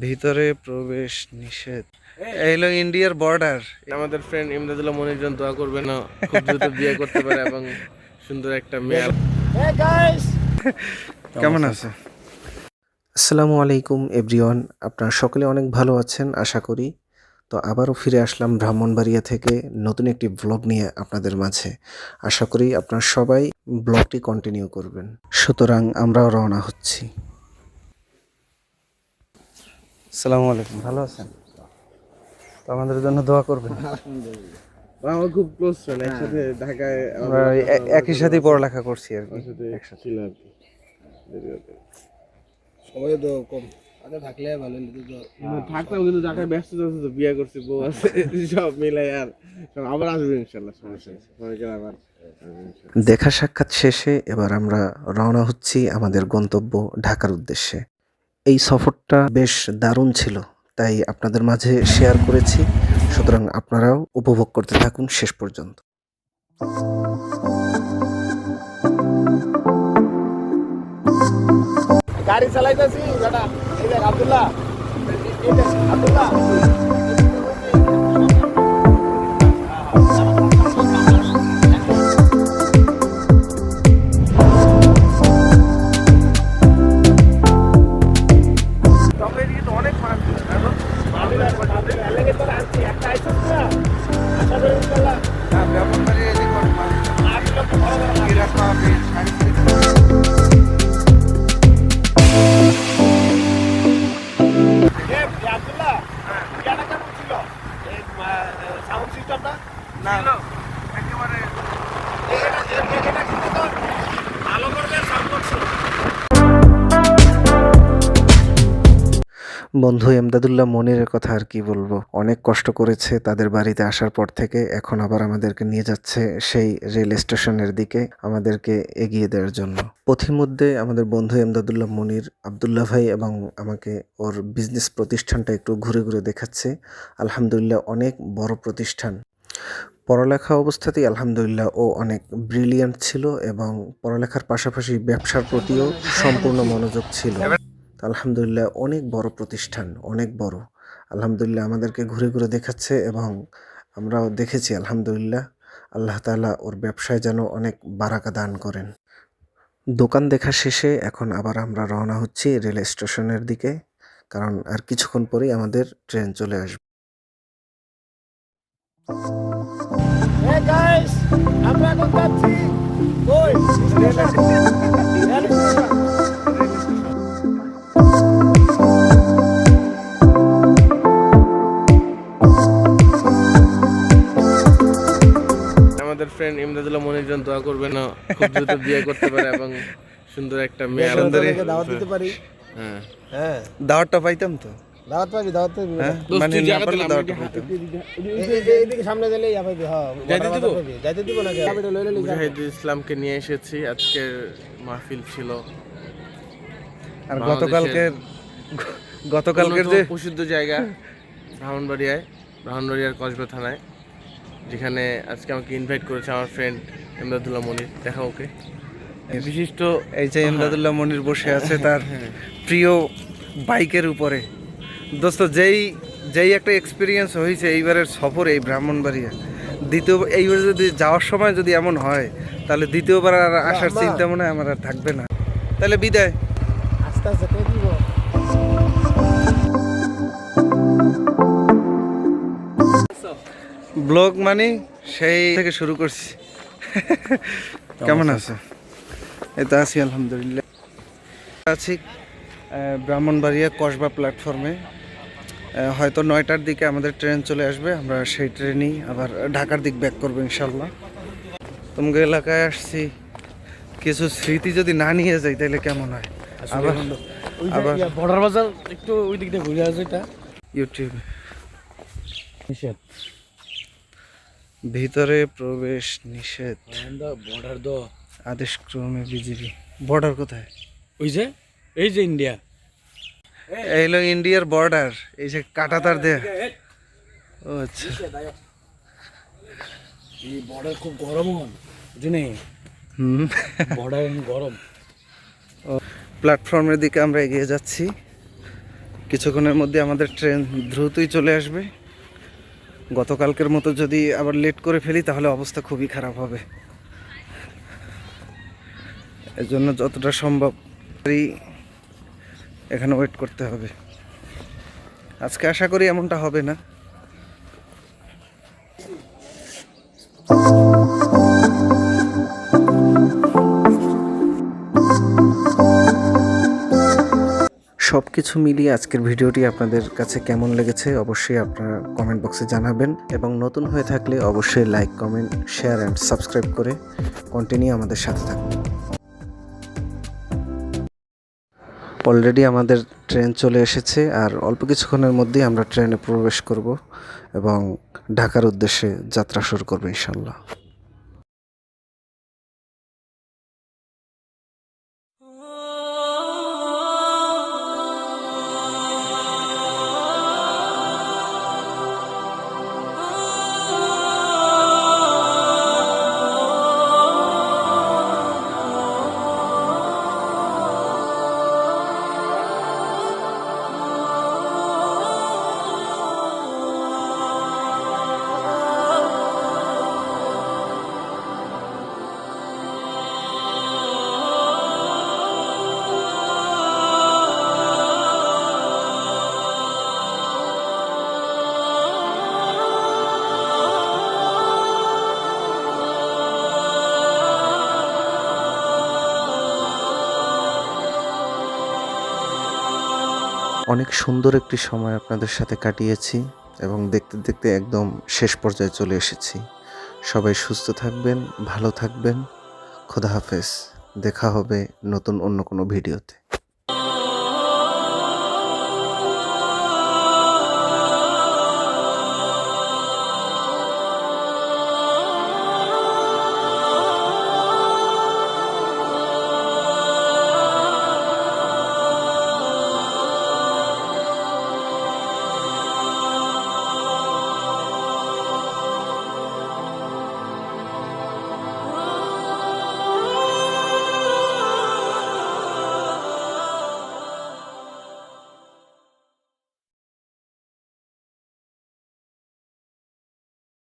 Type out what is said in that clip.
ভিতরে প্রবেশ নিষেধ। এই হলো ইন্ডিয়ার বর্ডার। আমাদের ফ্রেন্ড ইমদাদুল্লাহ মনির জন্য দোয়া করবেন, খুব দ্রুত বিয়ে করতে পারে এবং সুন্দর একটা মেয়ে। কেমন আছে? আসসালামু আলাইকুম এভরিওয়ান, আপনারা সকলে অনেক ভালো আছেন আশা করি। তো আবারও ফিরে আসলাম ব্রাহ্মণবাড়িয়া থেকে নতুন একটি ব্লগ নিয়ে আপনাদের মাঝে। আশা করি আপনারা সবাই ব্লগটি কন্টিনিউ করবেন। সুতরাং আমরাও রওনা হচ্ছি। আসসালামু আলাইকুম, ভালো আছেন? তো আমাদের জন্য দোয়া করবেন। আমার খুব ক্লোজ ফ্রেন্ড, একসাথে ঢাকায় আমরা একই সাথে পড়ালেখা করছি আর কি। একসাথে ছিল আর কি। সময় তো কম আগে থাকলে ভালো থাকতাম, কিন্তু ঢাকায় ব্যস্ত আছে, তো বিয়ে করছি, বউ আছে, সব মিলাই আর সব আবার আসবে ইনশাল্লাহ, সমস্যা নেই, সময়কাল আবার দেখা সাক্ষাৎ শেষে এবার আমরা রওনা হচ্ছি আমাদের গন্তব্য ঢাকার উদ্দেশ্যে। এই সফরটা বেশ দারুণ ছিল, তাই আপনাদের মাঝে শেয়ার করেছি। সুতরাং আপনারাও উপভোগ করতে থাকুন শেষ পর্যন্ত। গাড়ি চালাইতেছি দাদা, এই দেখ আব্দুল্লাহ, এই দেখ আব্দুল্লাহ। বন্ধু এমদাদুল্লাহ মনিরের কথা আর কি বলবো, অনেক কষ্ট করেছে তাদের বাড়িতে আসার পর থেকে। এখন আবার আমাদেরকে নিয়ে যাচ্ছে সেই রেল স্টেশনের দিকে আমাদেরকে এগিয়ে দেওয়ার জন্য। পথিমধ্যে আমাদের বন্ধু এমদাদুল্লাহ মনির আব্দুল্লাহ ভাই এবং আমাকে ওর বিজনেস প্রতিষ্ঠানটা একটু ঘুরে ঘুরে দেখাচ্ছে। আলহামদুলিল্লাহ অনেক বড় প্রতিষ্ঠান। পড়ালেখা অবস্থাতেই আলহামদুলিল্লাহ ও অনেক ব্রিলিয়ান্ট ছিল এবং পড়ালেখার পাশাপাশি ব্যবসার প্রতিও সম্পূর্ণ মনোযোগ ছিল। আলহামদুলিল্লাহ অনেক বড় প্রতিষ্ঠান, অনেক বড়। আলহামদুলিল্লাহ আমাদেরকে ঘুরে ঘুরে দেখাচ্ছে এবং আমরাও দেখেছি। আলহামদুলিল্লাহ আল্লাহ তাআলা ওর ব্যবসায় যেন অনেক বারাকা দান করেন। দোকান দেখা শেষে এখন আবার আমরা রওনা হচ্ছি রেল স্টেশনের দিকে, কারণ আর কিছুক্ষণ পরেই আমাদের ট্রেন চলে আসবে। আমরা এখন যাচ্ছি কই? আমাদের ফ্রেন্ড ইমদাদুল্লাহ মনির জন্য দোয়া করবেন, খুব দ্রুত বিয়ে করতে পারে এবং সুন্দর একটা মেয়ে। দাওয়াত দিতে পারি। হ্যাঁ, হ্যাঁ দাওয়াতটা পাইতাম তো। দাওয়াত পাবি, দাওয়াত পাবি। হ্যাঁ, মানে না পারলে দাওয়াতটা পাইতাম। এইদিকে সামনে গেলে পাবি। হ্যাঁ যাইতে দিব না, মুজাহিদুল ইসলামকে নিয়ে এসেছি। আজকের মাহফিল ছিল, আর গতকালকের যে প্রসিদ্ধ জায়গা ব্রাহ্মণবাড়িয়ার কসবা থানায়, যেখানে আজকে আমাকে ইনভাইট করেছে আমার ফ্রেন্ড এমদাদুল্লাহ মনির। দেখা ওকে বিশিষ্ট এই যে এমদাদুল্লাহ মনির বসে আছে তার প্রিয় বাইকের উপরে। দোস্ত, যেই একটা এক্সপিরিয়েন্স হয়েছে এইবারের সফরে এই ব্রাহ্মণবাড়িয়া, এইবার যদি যাওয়ার সময় যদি এমন হয় তাহলে দ্বিতীয়বার আর আসার চিন্তা মনে হয় আমার আর থাকবে না। তাহলে বিদায়। আস্তে আস্তে কে দিব। ব্লগ মানে সেই থেকে শুরু করছি। কেমন আছে? এই তো আছি আলহামদুলিল্লাহ। আছি ব্রাহ্মণবাড়িয়া কসবা প্ল্যাটফর্মে। হয়তো 9টার দিকে আমাদের ট্রেন চলে আসবে, আমরা সেই ট্রেনেই আবার ঢাকার দিক ব্যাক করবো ইনশাল্লাহ। তোমাকে এলাকায় আসছি, কিছু স্মৃতি যদি না নিয়ে যাই তাহলে কেমন হয়? আবার বর্ডার বাজার একটু ওই দিক দিয়ে ঘুরে আসে। এটা ইউটিউবে নিষেধ, ভিতরে প্রবেশ নিষেধ, বর্ডার দো আদেশক্রমে বিজিবি। বর্ডার কোথায়? ওই যে এই যে ইন্ডিয়া, এই হলো ইন্ডিয়ার বর্ডার। এই যে কাঁটাতার দেয়া। ও আচ্ছা, এই বর্ডার খুব গরম বুঝিনি, বর্ডার গরম। প্ল্যাটফর্মের দিকে আমরা এগিয়ে যাচ্ছি। কিছুক্ষণের মধ্যে আমাদের ট্রেন দ্রুতই চলে আসবে। গতকালকের মতো যদি আবার লেট করে ফেলি তাহলে অবস্থা খুবই খারাপ হবে। এজন্য যতটা সম্ভব এখানে ওয়েট করতে হবে। আজকে আশা করি এমনটা হবে না। সব কিছু মিলিয়ে আজকের ভিডিওটি আপনাদের কাছে কেমন লেগেছে অবশ্যই আপনারা কমেন্ট বক্সে জানাবেন, এবং নতুন হয়ে থাকলে অবশ্যই like, comment, share and subscribe করে কন্টিনিউ আমাদের সাথে থাকুন। অলরেডি আমাদের ট্রেন চলে এসেছে, আর অল্প কিছুক্ষণের মধ্যেই আমরা ট্রেনে প্রবেশ করব এবং ঢাকার উদ্দেশ্যে যাত্রা শুরু করব ইনশাল্লাহ। অনেক সুন্দর একটি সময় আপনাদের সাথে কাটিয়েছি এবং দেখতে দেখতে একদম শেষ পর্যায়ে চলে এসেছি। সবাই সুস্থ থাকবেন, ভালো থাকবেন। খোদা হাফেজ। দেখা হবে নতুন অন্য কোনো ভিডিওতে।